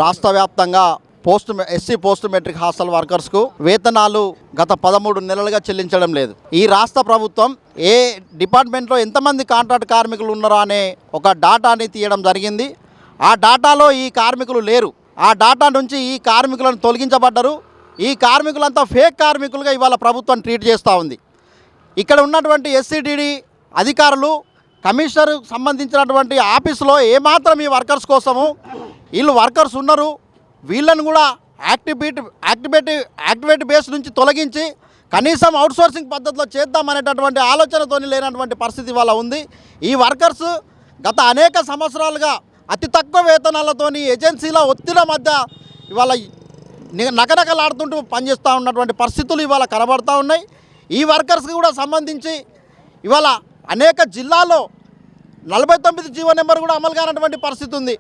రాష్ట్ర వ్యాప్తంగా SC post matric hostel వర్కర్స్కు వేతనాలు గత 13 నెలలుగా చెల్లించడం లేదు. ఈ రాష్ట్ర ప్రభుత్వం ఏ డిపార్ట్మెంట్లో ఎంతమంది కాంట్రాక్ట్ కార్మికులు ఉన్నారో అనే ఒక డాటాని తీయడం జరిగింది. ఆ డాటాలో ఈ కార్మికులు లేరు. ఆ డాటా నుంచి ఈ కార్మికులను తొలగించబడ్డారు. ఈ కార్మికులంతా ఫేక్ కార్మికులుగా ఇవాళ ప్రభుత్వం ట్రీట్ చేస్తూ ఉంది. ఇక్కడ ఉన్నటువంటి ఎస్సీడీడీ అధికారులు కమిషనర్ సంబంధించినటువంటి ఆఫీసులో ఏమాత్రం ఈ వర్కర్స్ కోసము వీళ్ళు వర్కర్స్ ఉన్నారు, వీళ్ళని కూడా యాక్టివేట్ బేస్ నుంచి తొలగించి కనీసం అవుట్సోర్సింగ్ పద్ధతిలో చేద్దామనేటటువంటి ఆలోచనతో లేనటువంటి పరిస్థితి వల్ల ఉంది. ఈ వర్కర్స్ గత అనేక సంవత్సరాలుగా అతి తక్కువ వేతనాలతోని ఏజెన్సీల ఒత్తిడి మధ్య ఇవాళ నకనకలాడుతుంటూ పనిచేస్తూ ఉన్నటువంటి పరిస్థితులు ఇవాళ కనబడుతూ ఉన్నాయి. ఈ వర్కర్స్కి కూడా సంబంధించి ఇవాళ అనేక జిల్లాల్లో 49 జీవో నెంబర్ కూడా అమలు కానటువంటి పరిస్థితి ఉంది.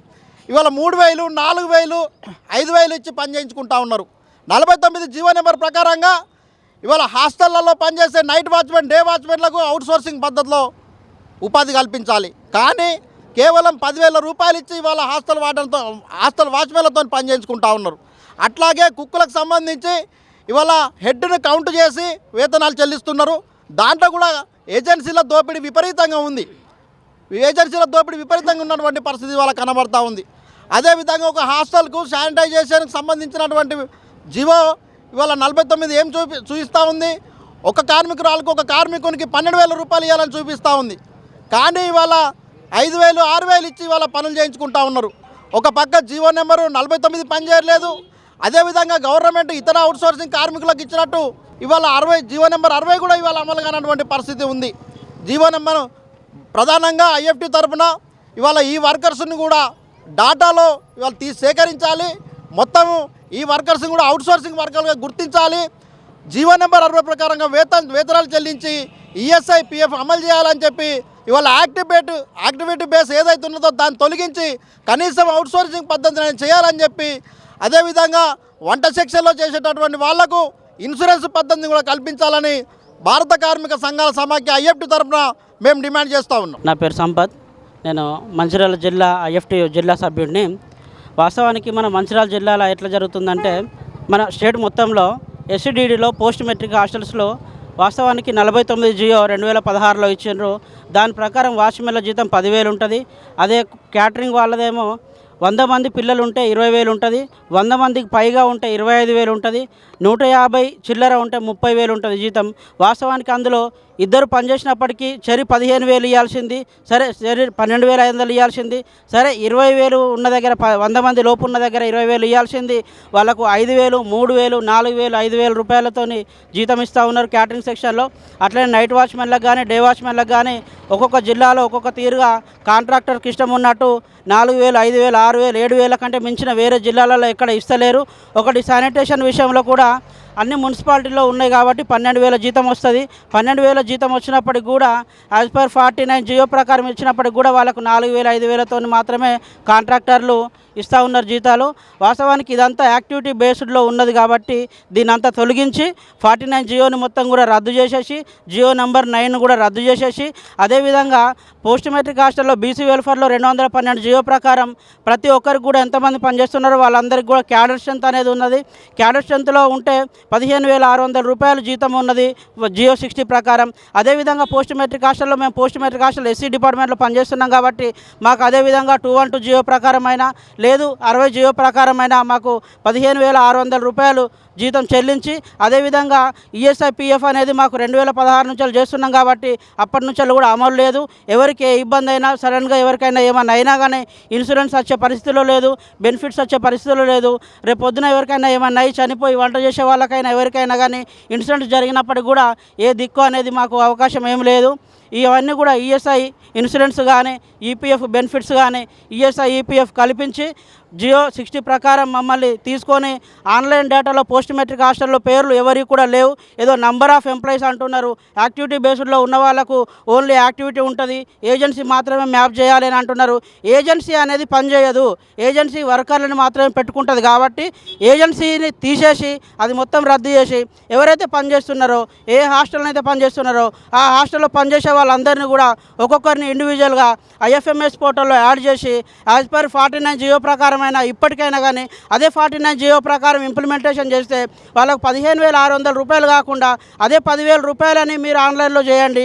ఇవాళ 3,000, 4,000, 5,000 ఇచ్చి పని చేయించుకుంటా ఉన్నారు. 49 జీవో నెంబర్ ప్రకారంగా ఇవాళ హాస్టళ్లలో పనిచేసే నైట్ వాచ్మెన్, డే వాచ్మెన్లకు అవుట్సోర్సింగ్ పద్ధతిలో ఉపాధి కల్పించాలి. కానీ కేవలం 10,000 రూపాయలు ఇచ్చి ఇవాళ హాస్టల్ వాచ్మెన్లతో పని చేయించుకుంటా ఉన్నారు. అట్లాగే కుక్కులకు సంబంధించి ఇవాళ హెడ్ను కౌంట్ చేసి వేతనాలు చెల్లిస్తున్నారు. దాంట్లో కూడా ఏజెన్సీల దోపిడీ విపరీతంగా ఉంది. ఉన్నటువంటి పరిస్థితి ఇవాళ కనబడతా ఉంది. అదేవిధంగా ఒక హాస్టల్కు శానిటైజేషన్కి సంబంధించినటువంటి జీవో ఇవాళ 49 ఏం చూపిస్తూ ఉంది, ఒక కార్మికురాలకు ఒక కార్మికునికి 12,000 రూపాయలు ఇవ్వాలని చూపిస్తూ ఉంది. కానీ ఇవాళ 5,000, 6,000 ఇచ్చి ఇవాళ పనులు చేయించుకుంటా ఉన్నారు. ఒక పక్క జీవో నెంబరు 49 పనిచేయలేదు. అదేవిధంగా గవర్నమెంట్ ఇతర అవుట్సోర్సింగ్ కార్మికులకు ఇచ్చినట్టు ఇవాళ జీవో నెంబర్ 60 కూడా ఇవాళ అమలు కానటువంటి పరిస్థితి ఉంది. జీవో నెంబర్ ప్రధానంగా ఐఎఫ్టీ తరఫున ఇవాళ ఈ వర్కర్స్ని కూడా డాటాలో ఇవాళ సేకరించాలి. మొత్తం ఈ వర్కర్స్ని కూడా అవుట్సోర్సింగ్ వర్కర్లుగా గుర్తించాలి. జీవో నెంబర్ 60 ప్రకారంగా వేతనాలు చెల్లించి ఈఎస్ఐ, పిఎఫ్ అమలు చేయాలని చెప్పి ఇవాళ యాక్టివిటీ బేస్ ఏదైతే ఉన్నదో దాన్ని తొలగించి కనీసం అవుట్సోర్సింగ్ పద్ధతిని చేయాలని చెప్పి, అదేవిధంగా వంట సెక్షన్లో చేసేటటువంటి వాళ్లకు ఇన్సూరెన్స్ పద్ధతిని కూడా కల్పించాలని భారత కార్మిక సంఘాల సమాఖ్య ఐఎఫ్టీ తరఫున మేము డిమాండ్ చేస్తూ ఉన్నాం. నా పేరు సంపత్, నేను మంచిర్యాల జిల్లా ఐఎఫ్టీ జిల్లా సభ్యుడిని. వాస్తవానికి మన మంచిర్యాల జిల్లాలో ఎట్లా జరుగుతుందంటే, మన స్టేట్ మొత్తంలో ఎస్సీడీడీలో పోస్ట్ మెట్రిక్ హాస్టల్స్లో వాస్తవానికి 49 జియో 2016లో ఇచ్చిండ్రు. దాని ప్రకారం వాచ్మెన్ల జీతం 10,000 ఉంటుంది. అదే క్యాటరింగ్ వాళ్ళదేమో 100 మంది పిల్లలు ఉంటే 20,000 ఉంటుంది, 100 మందికి పైగా ఉంటే 25,000 ఉంటుంది, 150 చిల్లర ఉంటే 30,000 ఉంటుంది జీతం. వాస్తవానికి అందులో ఇద్దరు పనిచేసినప్పటికీ 15,000 ఇవ్వాల్సింది, సరే 12,500 ఇవ్వాల్సింది, సరే 20,000 ఉన్న దగ్గర 100 మంది లోపు ఉన్న దగ్గర 20,000 ఇవ్వాల్సింది. వాళ్ళకు 5,000, 3,000, 4,000, 5,000 రూపాయలతో జీతం ఇస్తూ ఉన్నారు క్యాటరింగ్ సెక్షన్లో. అట్లనే నైట్ వాచ్మెన్లకు కానీ డే వాచ్మెన్లకు కానీ ఒక్కొక్క జిల్లాలో ఒక్కొక్క తీరుగా కాంట్రాక్టర్కి ఇష్టం ఉన్నట్టు 4,000, 5,000, 6,000, 7,000 కంటే మించిన వేరే జిల్లాలలో ఎక్కడ ఇస్తలేరు. ఒకటి శానిటేషన్ విషయంలో కూడా అన్ని మున్సిపాలిటీలో ఉన్నాయి కాబట్టి 12,000 జీతం వస్తుంది. 12,000 జీతం వచ్చినప్పటికి కూడా యాజ్ పర్ 49 జియో ప్రకారం ఇచ్చినప్పటికి కూడా వాళ్ళకు 4,000, 5,000తో మాత్రమే కాంట్రాక్టర్లు ఇస్తూ ఉన్నారు జీతాలు. వాస్తవానికి ఇదంతా యాక్టివిటీ బేస్డ్లో ఉన్నది కాబట్టి దీని అంతా తొలగించి 49 జియోని మొత్తం కూడా రద్దు చేసేసి జియో నెంబర్ 9 కూడా రద్దు చేసేసి, అదేవిధంగా పోస్ట్ మెట్రిక్ హాస్టల్లో బీసీ వెల్ఫేర్లో 212 జియో ప్రకారం ప్రతి ఒక్కరికి కూడా ఎంతమంది పనిచేస్తున్నారో వాళ్ళందరికీ కూడా క్యాడర్ స్ట్రెంత్ అనేది ఉన్నది. క్యాడర్ స్ట్రెంత్లో ఉంటే 15,600 రూపాయలు జీతం ఉన్నది జియో 60 ప్రకారం. అదేవిధంగా పోస్ట్ మెట్రిక్ హాస్టల్లో మేము పోస్ట్ మెట్రిక్ హాస్టల్ ఎస్సీ డిపార్ట్మెంట్లో పనిచేస్తున్నాం కాబట్టి మాకు అదేవిధంగా 212 జియో ప్రకారం అయినా లేదు 60 జియో ప్రకారమైనా మాకు 15,600 రూపాయలు జీతం చెల్లించి, అదేవిధంగా ఈఎస్ఐ, పిఎఫ్ అనేది మాకు 2016 నుంచి చేస్తున్నాం కాబట్టి అప్పటి నుంచి కూడా అమలు లేదు. ఎవరికి ఏ ఇబ్బంది అయినా సడన్గా ఎవరికైనా ఏమైనా అయినా కానీ ఇన్సూరెన్స్ వచ్చే పరిస్థితిలో లేదు, బెనిఫిట్స్ వచ్చే పరిస్థితిలో లేదు. రేపు పొద్దున ఎవరికైనా ఏమైనా అయి చనిపోయి వంట చేసే వాళ్ళకైనా ఎవరికైనా కానీ ఇన్సూరెన్స్ జరిగినప్పటికీ కూడా ఏ దిక్కు అనేది మాకు అవకాశం ఏం లేదు. ఇవన్నీ కూడా ఈఎస్ఐ ఇన్సూరెన్స్ కానీ ఈపీఎఫ్ బెనిఫిట్స్ కానీ ఈఎస్ఐ, ఈపీఎఫ్ కల్పించి జియో 60 ప్రకారం మమ్మల్ని తీసుకొని ఆన్లైన్ డేటాలో పోస్ట్ మెట్రిక్ హాస్టల్లో పేర్లు ఎవరికి కూడా లేవు. ఏదో నంబర్ ఆఫ్ ఎంప్లాయీస్ అంటున్నారు. యాక్టివిటీ బేస్డ్లో ఉన్న వాళ్ళకు ఓన్లీ యాక్టివిటీ ఉంటుంది, ఏజెన్సీ మాత్రమే మ్యాప్ చేయాలి అని అంటున్నారు. ఏజెన్సీ అనేది పనిచేయదు, ఏజెన్సీ వర్కర్లను మాత్రమే పెట్టుకుంటుంది. కాబట్టి ఏజెన్సీని తీసేసి అది మొత్తం రద్దు చేసి ఎవరైతే పనిచేస్తున్నారో, ఏ హాస్టల్లో అయితే పనిచేస్తున్నారో ఆ హాస్టల్లో పనిచేసే వాళ్ళందరినీ కూడా ఒక్కొక్కరిని ఇండివిజువల్గా ఐఎఫ్ఎంఎస్ పోర్టల్లో యాడ్ చేసి యాజ్ పర్ 49 జియో ప్రకారం ప్రకారమైనా ఇప్పటికైనా కానీ అదే 49 జియో ప్రకారం ఇంప్లిమెంటేషన్ చేస్తే వాళ్ళకు 15,600 రూపాయలు కాకుండా అదే 10,000 రూపాయలని మీరు ఆన్లైన్లో చేయండి.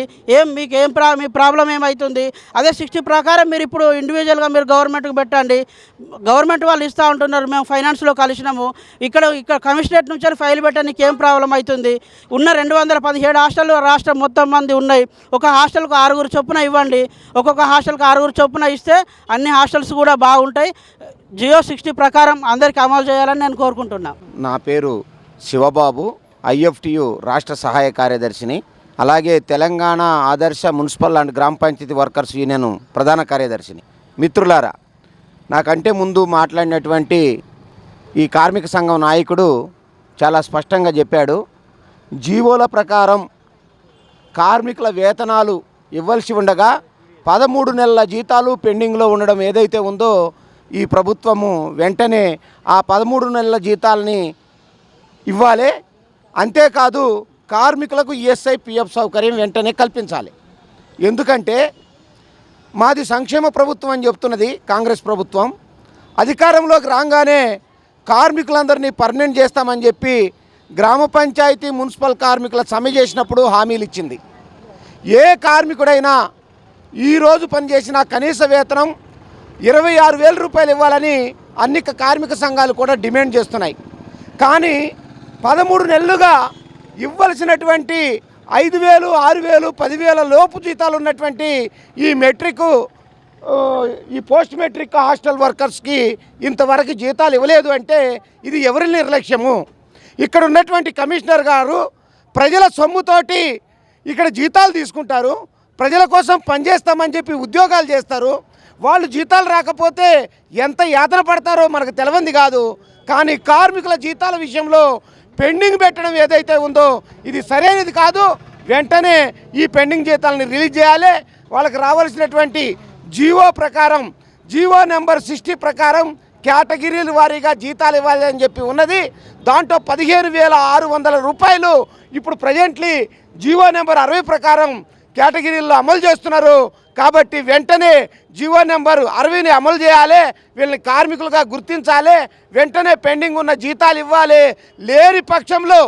మీకు మీ ప్రాబ్లం ఏమవుతుంది? అదే 60 ప్రకారం మీరు ఇప్పుడు ఇండివిజువల్గా మీరు గవర్నమెంట్కి పెట్టండి. గవర్నమెంట్ వాళ్ళు ఇస్తూ ఉంటున్నారు, మేము ఫైనాన్స్లో కలిసినాము, ఇక్కడ కమిషనరేట్ నుంచి ఫైల్ పెట్టడానికి ఏం ప్రాబ్లం అవుతుంది? ఉన్న 217 హాస్టల్ రాష్ట్రం మొత్తం మంది ఉన్నాయి, ఒక హాస్టల్కు 6 చొప్పున ఇవ్వండి. ఒక్కొక్క హాస్టల్కి 6 చొప్పున ఇస్తే అన్ని హాస్టల్స్ కూడా బాగుంటాయి. జియో 60 ప్రకారం అందరికీ అమలు చేయాలని నేను కోరుకుంటున్నా. నా పేరు శివబాబు, IFTU రాష్ట్ర సహాయ కార్యదర్శిని, అలాగే తెలంగాణ ఆదర్శ మున్సిపల్ అండ్ గ్రామ పంచాయతీ వర్కర్స్ యూనియన్ ప్రధాన కార్యదర్శిని. మిత్రులారా, నాకంటే ముందు మాట్లాడినటువంటి ఈ కార్మిక సంఘం నాయకుడు చాలా స్పష్టంగా చెప్పాడు. జీవోల ప్రకారం కార్మికుల వేతనాలు ఇవ్వాల్సి ఉండగా 13 నెలల జీతాలు పెండింగ్లో ఉండడం ఏదైతే ఉందో, ఈ ప్రభుత్వము వెంటనే ఆ 13 నెలల జీతాలని ఇవ్వాలి. అంతేకాదు కార్మికులకు ESI PF సౌకర్యం వెంటనే కల్పించాలి. ఎందుకంటే మాది సంక్షేమ ప్రభుత్వం అని చెప్తున్నది కాంగ్రెస్ ప్రభుత్వం. అధికారంలోకి రాగానే కార్మికులందరినీ పర్మనెంట్ చేస్తామని చెప్పి గ్రామ పంచాయతీ మున్సిపల్ కార్మికుల సమ్మె చేసినప్పుడు హామీలు ఇచ్చింది. ఏ కార్మికుడైనా ఈరోజు పనిచేసిన కనీస వేతనం 26,000 రూపాయలు ఇవ్వాలని అన్ని కార్మిక సంఘాలు కూడా డిమాండ్ చేస్తున్నాయి. కానీ 13 నెలలుగా ఇవ్వాల్సినటువంటి 5,000, 6,000, 10,000 లోపు జీతాలు ఉన్నటువంటి ఈ పోస్ట్ మెట్రిక్ హాస్టల్ వర్కర్స్కి ఇంతవరకు జీతాలు ఇవ్వలేదు అంటే ఇది ఎవరి నిర్లక్ష్యము? ఇక్కడ ఉన్నటువంటి కమిషనర్ గారు ప్రజల సొమ్ముతోటి ఇక్కడ జీతాలు తీసుకుంటారు, ప్రజల కోసం పనిచేస్తామని చెప్పి ఉద్యోగాలు చేస్తారు. వాళ్ళు జీతాలు రాకపోతే ఎంత యాతన పడతారో మనకు తెలియంది కాదు. కానీ కార్మికుల జీతాల విషయంలో పెండింగ్ పెట్టడం ఏదైతే ఉందో ఇది సరైనది కాదు. వెంటనే ఈ పెండింగ్ జీతాలను రిలీజ్ చేయాలి. వాళ్ళకి రావాల్సినటువంటి జీవో ప్రకారం, జీవో నెంబర్ 60 ప్రకారం కేటగిరీల వారీగా జీతాలు ఇవ్వాలి అని చెప్పి ఉన్నది. దాంట్లో 15,600 రూపాయలు ఇప్పుడు ప్రజెంట్లీ జీవో నెంబర్ 60 ప్రకారం కేటగిరీల్లో అమలు చేస్తున్నారు. కాబట్టి వెంటనే జీవో నెంబర్ 60ని అమలు చేయాలి, వీళ్ళని కార్మికులుగా గుర్తించాలి, వెంటనే పెండింగ్ ఉన్న జీతాలు ఇవ్వాలి. లేని పక్షంలో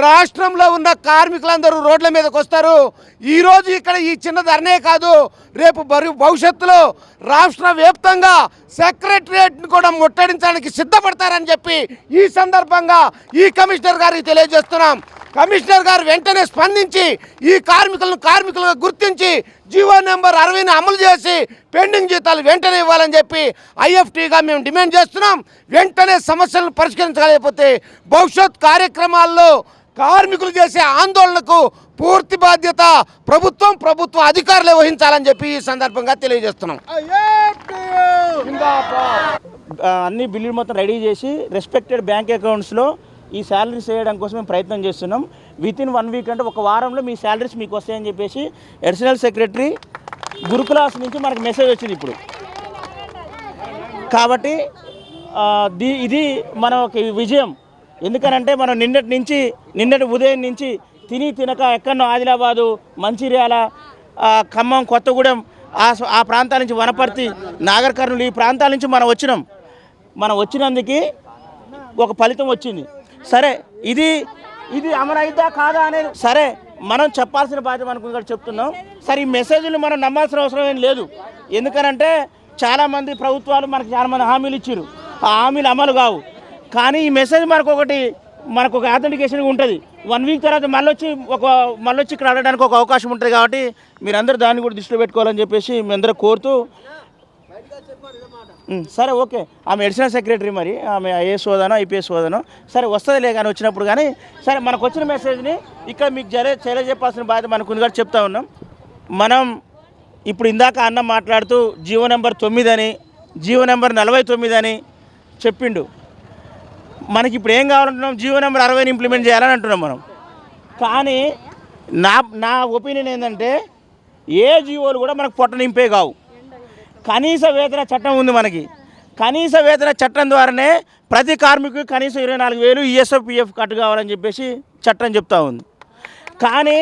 రాష్ట్రంలో ఉన్న కార్మికులందరూ రోడ్ల మీదకి వస్తారు. ఈరోజు ఇక్కడ ఈ చిన్న ధర్నే కాదు, రేపు భవిష్యత్తులో రాష్ట్ర వ్యాప్తంగా సెక్రటరియట్ని కూడా ముట్టడించడానికి సిద్ధపడతారని చెప్పి ఈ సందర్భంగా ఈ కమిషనర్ గారికి తెలియజేస్తున్నాం. కమిషనర్ గారు వెంటనే స్పందించి ఈ కార్మికులుగా గుర్తించి జీవో నెంబర్ 60ని అమలు చేసి పెండింగ్ జీతాలు వెంటనే ఇవ్వాలని చెప్పి IFTగా మేము డిమాండ్ చేస్తున్నాం. వెంటనే సమస్యలను పరిష్కరించలేకపోతే భవిష్యత్ కార్యక్రమాల్లో కార్మికులు చేసే ఆందోళనకు పూర్తి బాధ్యత ప్రభుత్వ అధికారులే వహించాలని చెప్పి ఈ సందర్భంగా తెలియజేస్తున్నాం. అన్ని బిల్లులు మొత్తం రెడీ చేసి రెస్పెక్టెడ్ బ్యాంక్ అకౌంట్స్లో ఈ శాలరీస్ వేయడం కోసం మేము ప్రయత్నం చేస్తున్నాం. వితిన్ 1 వీక్ అంటే ఒక వారంలో మీ శాలరీస్ మీకు వస్తాయని చెప్పేసి అడిషనల్ సెక్రటరీ గురుకులాస్ నుంచి మనకు మెసేజ్ వచ్చింది ఇప్పుడు. కాబట్టి ఇది మన ఒక విజయం. ఎందుకనంటే మనం నిన్నటి ఉదయం నుంచి తినక ఎక్కడో ఆదిలాబాదు, మంచిర్యాల, ఖమ్మం, కొత్తగూడెం ఆ ప్రాంతాల నుంచి వనపర్తి, నాగర్ కర్నూలు ఈ ప్రాంతాల నుంచి మనం వచ్చినందుకు ఒక ఫలితం వచ్చింది. సరే, ఇది అమలైద్దా కాదా అనేది సరే మనం చెప్పాల్సిన బాధ్యత మనకు ఇక్కడ చెప్తున్నాం. సరే, ఈ మెసేజ్ని మనం నమ్మాల్సిన అవసరం ఏం లేదు. ఎందుకనంటే చాలామంది ప్రభుత్వాలు మనకు చాలామంది హామీలు ఇచ్చారు, ఆ హామీలు అమలు కావు. కానీ ఈ మెసేజ్ మనకు ఒక అథెంటికేషన్ ఉంటుంది. 1 వీక్ తర్వాత మళ్ళొచ్చి ఇక్కడ అడగడానికి ఒక అవకాశం ఉంటుంది. కాబట్టి మీరందరూ దాన్ని కూడా దృష్టిలో పెట్టుకోవాలని చెప్పేసి మీ అందరూ కోరుతూ, సరే ఓకే, ఆమె అడిషనల్ సెక్రటరీ, మరి ఆమె IAS హోదానో IPS హోదానో సరే వస్తుందిలే కానీ వచ్చినప్పుడు. కానీ సరే, మనకు వచ్చిన మెసేజ్ని ఇక్కడ మీకు తెలియజెప్పాల్సిన బాధ్యత మనకు ఉంది కాబట్టి చెప్తా ఉన్నాం. మనం ఇప్పుడు ఇందాక అన్న మాట్లాడుతూ జీవో నెంబర్ 9 అని, జీవో నెంబర్ 49 అని చెప్పిండు. మనకి ఇప్పుడు ఏం కావాలంటున్నాం? జీవో నెంబర్ 60ని ఇంప్లిమెంట్ చేయాలని అంటున్నాం మనం. కానీ నా ఒపీనియన్ ఏంటంటే ఏ జీవోలు కూడా మనకు పొట్ట నింపే కావు. కనీస వేతన చట్టం ఉంది మనకి. కనీస వేతన చట్టం ద్వారానే ప్రతి కార్మికుడికి కనీసం 24,000 ESI PF కట్ కావాలని చెప్పేసి చట్టం చెప్తా ఉంది. కానీ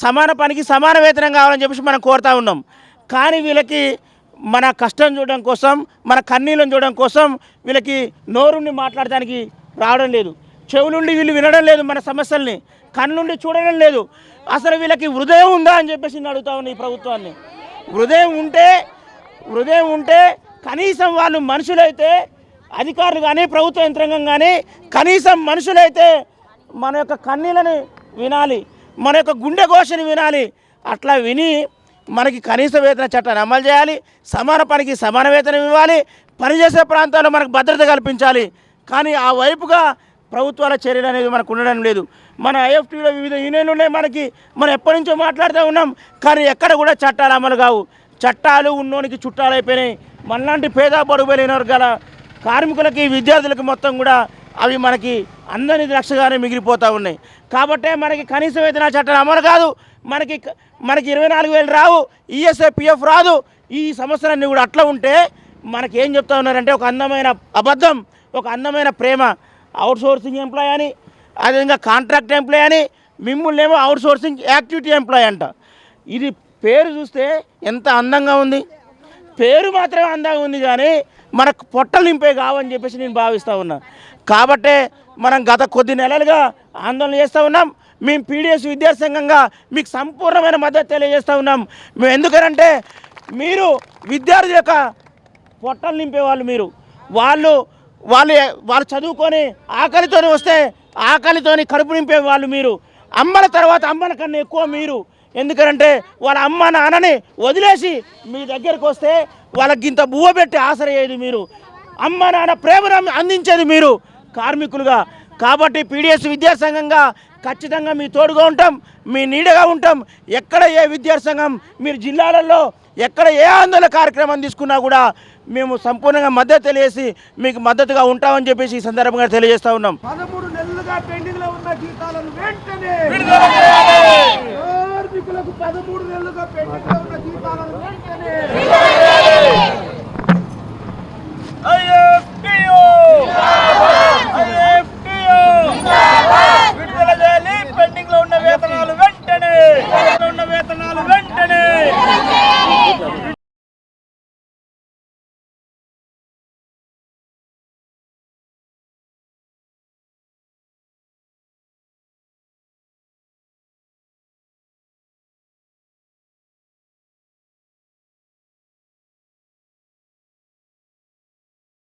సమాన పనికి సమాన వేతనం కావాలని చెప్పేసి మనం కోరుతా ఉన్నాం. కానీ వీళ్ళకి మన కష్టం చూడడం కోసం, మన కన్నీళ్ళను చూడడం కోసం వీళ్ళకి నోరుండి మాట్లాడడానికి రావడం లేదు, చెవులుండి వీళ్ళు వినడం లేదు, మన సమస్యల్ని కన్నుండి చూడడం లేదు. అసలు వీళ్ళకి హృదయం ఉందా అని చెప్పేసి నేను అడుగుతా ఉన్నా ఈ ప్రభుత్వాన్ని. హృదయం ఉంటే కనీసం వాళ్ళు మనుషులైతే, అధికారులు కానీ ప్రభుత్వ యంత్రాంగం కానీ కనీసం మనుషులైతే మన యొక్క కన్నీళ్ళని వినాలి, మన యొక్క గుండె ఘోషని వినాలి. అట్లా విని మనకి కనీస వేతన చట్టాన్ని అమలు చేయాలి, సమాన పనికి సమాన వేతనం ఇవ్వాలి, పనిచేసే ప్రాంతాల్లో మనకు భద్రత కల్పించాలి. కానీ ఆ వైపుగా ప్రభుత్వాల చర్యలు అనేది మనకు ఉండడం లేదు. మన ఐఎఫ్టీలో వివిధ యూనియన్లు ఉన్నాయి, మనం ఎప్పటి నుంచో మాట్లాడుతూ ఉన్నాం. కానీ ఎక్కడ కూడా చట్టాలు అమలు కావు. చట్టాలు ఉన్నోనికి చుట్టాలు అయిపోయినాయి. మనలాంటి పేద బడుగు లేని వర్గాల కార్మికులకి, విద్యార్థులకి మొత్తం కూడా అవి మనకి అందని రక్షగానే మిగిలిపోతూ ఉన్నాయి. కాబట్టే మనకి కనీస వేతన చట్టాలు అమలు కాదు, మనకి 24,000 రావు, ఈఎస్ఐ పిఎఫ్ రాదు. ఈ సమస్యలన్నీ కూడా అట్లా ఉంటే మనకి ఏం చెప్తా ఉన్నారంటే ఒక అందమైన అబద్ధం, ఒక అందమైన ప్రేమ, అవుట్సోర్సింగ్ ఎంప్లాయ్ అని, అదేవిధంగా కాంట్రాక్ట్ ఎంప్లాయ్ అని, మిమ్మల్ని ఏమో అవుట్సోర్సింగ్ యాక్టివిటీ ఎంప్లాయ్ అంట. ఇది పేరు చూస్తే ఎంత అందంగా ఉంది, పేరు మాత్రమే అందంగా ఉంది కానీ మనకు పొట్టలు నింపే కావని చెప్పేసి నేను భావిస్తూ ఉన్నా. కాబట్టే మనం గత కొద్ది నెలలుగా ఆందోళన చేస్తూ ఉన్నాం. మేము పీడిఎస్ విద్యార్థి సంఘంగా మీకు సంపూర్ణమైన మద్దతు తెలియజేస్తూ ఉన్నాం. మేము ఎందుకనంటే మీరు విద్యార్థి యొక్క పొట్టలు నింపేవాళ్ళు, వాళ్ళు చదువుకొని ఆకలితోని వస్తే ఆకలితోని కడుపు నింపేవాళ్ళు మీరు. అమ్మల తర్వాత అమ్మల కన్నా ఎక్కువ మీరు. ఎందుకంటే వాళ్ళ అమ్మ నాన్నని వదిలేసి మీ దగ్గరికి వస్తే వాళ్ళకి ఇంత బువ్వ పెట్టి ఆశ్రయేది మీరు, అమ్మ నాన్న ప్రేమను అందించేది మీరు కార్మికులుగా. కాబట్టి పీడిఎస్ విద్యార్థి సంఘంగా ఖచ్చితంగా మీ తోడుగా ఉంటాం, మీ నీడగా ఉంటాం. ఎక్కడ ఏ విద్యార్థి సంఘం మీరు జిల్లాలలో ఎక్కడ ఏ ఆందోళన కార్యక్రమం తీసుకున్నా కూడా మేము సంపూర్ణంగా మద్దతు తెలియజేసి మీకు మద్దతుగా ఉంటామని చెప్పేసి ఈ సందర్భంగా తెలియజేస్తూ ఉన్నాం. 13 నెలలుగా పెండింగ్లో ఉన్న జీతాలను వెంటనే కార్మికులకు 13 నెలలుగా పెండింగ్లో ఉన్న జీతాలను